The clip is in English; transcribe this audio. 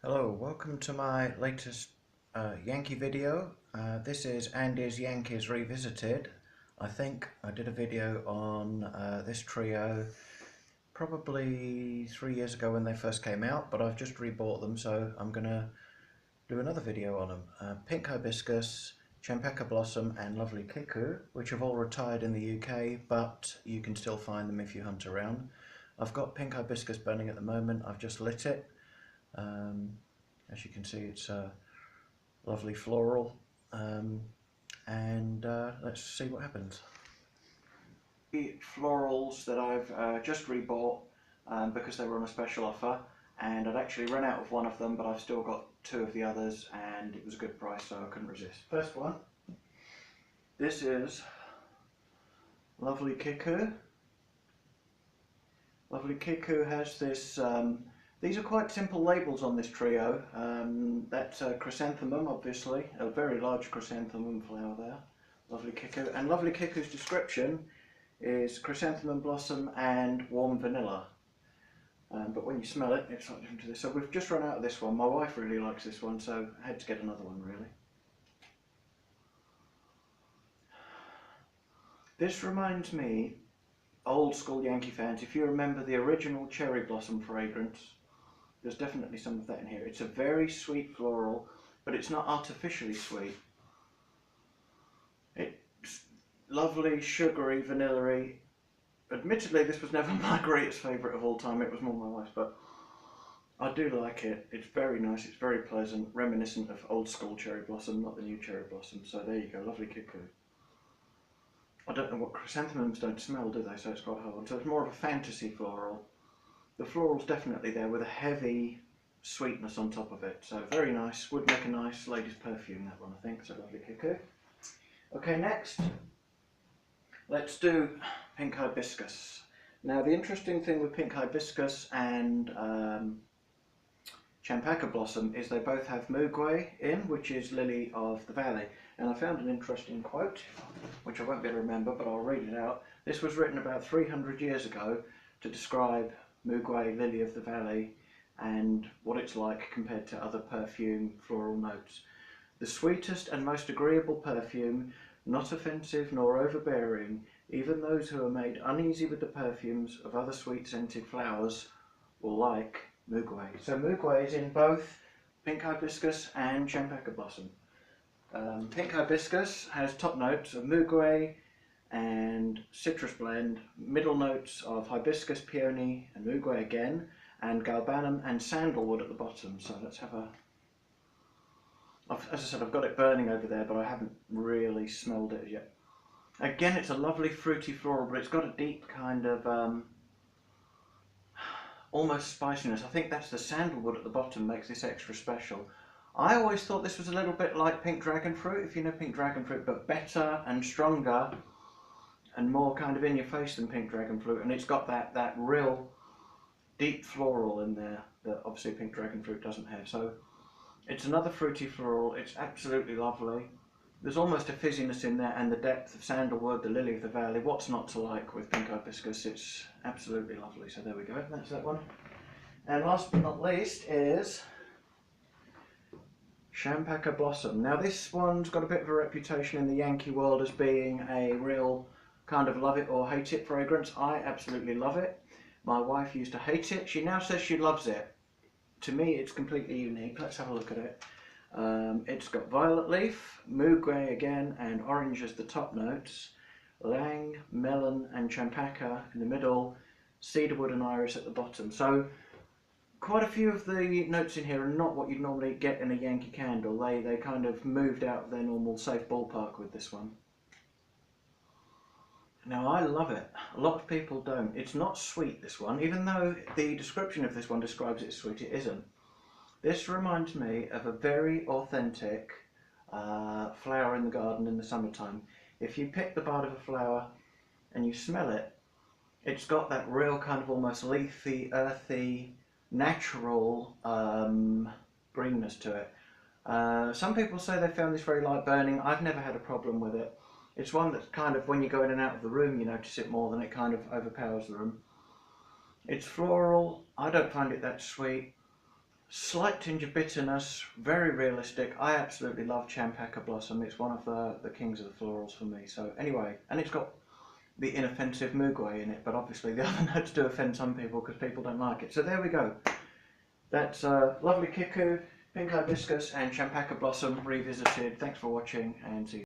Hello, welcome to my latest Yankee video. This is Andy's Yankees Revisited. I think I did a video on this trio probably 3 years ago when they first came out, but I've just rebought them, so I'm going to do another video on them. Pink Hibiscus, Champaca Blossom and Lovely Kiku, which have all retired in the UK, but you can still find them if you hunt around. I've got Pink Hibiscus burning at the moment. I've just lit it. As you can see, it's a lovely floral, and let's see what happens. The florals that I've just rebought because they were on a special offer, and I'd actually run out of one of them, but I've still got two of the others, and it was a good price, so I couldn't resist. First one, this is Lovely Kiku. Lovely Kiku has this. These are quite simple labels on this trio. That's a chrysanthemum, obviously, a very large chrysanthemum flower there. Lovely Kiku. And Lovely Kiku's description is chrysanthemum blossom and warm vanilla. But when you smell it, it's not different to this. So we've just run out of this one. My wife really likes this one, so I had to get another one, really. This reminds me, old school Yankee fans, if you remember the original cherry blossom fragrance, there's definitely some of that in here. It's a very sweet floral, but it's not artificially sweet. It's lovely, sugary, vanilla-y. Admittedly, this was never my greatest favourite of all time. It was more my wife's, but I do like it. It's very nice. It's very pleasant, reminiscent of old school cherry blossom, not the new cherry blossom. So there you go, Lovely Kiku. I don't know what chrysanthemums don't smell, do they? So it's quite hard. So it's more of a fantasy floral. The floral's definitely there with a heavy sweetness on top of it. So very nice. Would make a nice lady's perfume, that one, I think. So Lovely Kiku. Okay, next, let's do Pink Hibiscus. Now the interesting thing with Pink Hibiscus and Champaca Blossom is they both have Mugway in, which is Lily of the Valley. And I found an interesting quote, which I won't be able to remember, but I'll read it out. This was written about 300 years ago to describe Mugway, Lily of the Valley, and what it's like compared to other perfume floral notes. The sweetest and most agreeable perfume, not offensive nor overbearing, even those who are made uneasy with the perfumes of other sweet-scented flowers will like Mugway. So Mugway is in both Pink Hibiscus and Champaca Blossom. Pink Hibiscus has top notes of Mugway and citrus blend, middle notes of hibiscus, peony and Mugway again, and galbanum and sandalwood at the bottom. So let's have a... As I said, I've got it burning over there, but I haven't really smelled it yet. Again, it's a lovely fruity floral, but it's got a deep kind of almost spiciness. I think that's the sandalwood at the bottom makes this extra special. I always thought this was a little bit like pink dragon fruit, if you know pink dragon fruit, but better and stronger and more kind of in your face than pink dragon fruit, and it's got that real deep floral in there that obviously pink dragon fruit doesn't have. So it's another fruity floral. It's absolutely lovely. There's almost a fizziness in there, and the depth of sandalwood, the lily of the valley. What's not to like with Pink Hibiscus? It's absolutely lovely. So there we go, that's that one. And last but not least is Champaca Blossom. Now this one's got a bit of a reputation in the Yankee world as being a real kind of love it or hate it fragrance. I absolutely love it. My wife used to hate it. She now says she loves it. To me, it's completely unique. Let's have a look at it. It's got violet leaf, Mugway again, and orange as the top notes. Lang, melon and Champaca in the middle. Cedarwood and iris at the bottom. So quite a few of the notes in here are not what you'd normally get in a Yankee candle. They kind of moved out of their normal safe ballpark with this one. Now I love it. A lot of people don't. It's not sweet, this one, even though the description of this one describes it as sweet, it isn't. This reminds me of a very authentic flower in the garden in the summertime. If you pick the bud of a flower and you smell it, it's got that real kind of almost leafy, earthy, natural greenness to it. Some people say they found this very light burning. I've never had a problem with it. It's one that's kind of, when you go in and out of the room, you notice it more than it kind of overpowers the room. It's floral. I don't find it that sweet. Slight tinge of bitterness, very realistic. I absolutely love Champaca Blossom. It's one of the kings of the florals for me. So anyway, and it's got the inoffensive Mugway in it, but obviously the other notes do offend some people because people don't like it. So there we go. That's lovely Kiku, Pink Hibiscus and Champaca Blossom revisited. Thanks for watching and see you.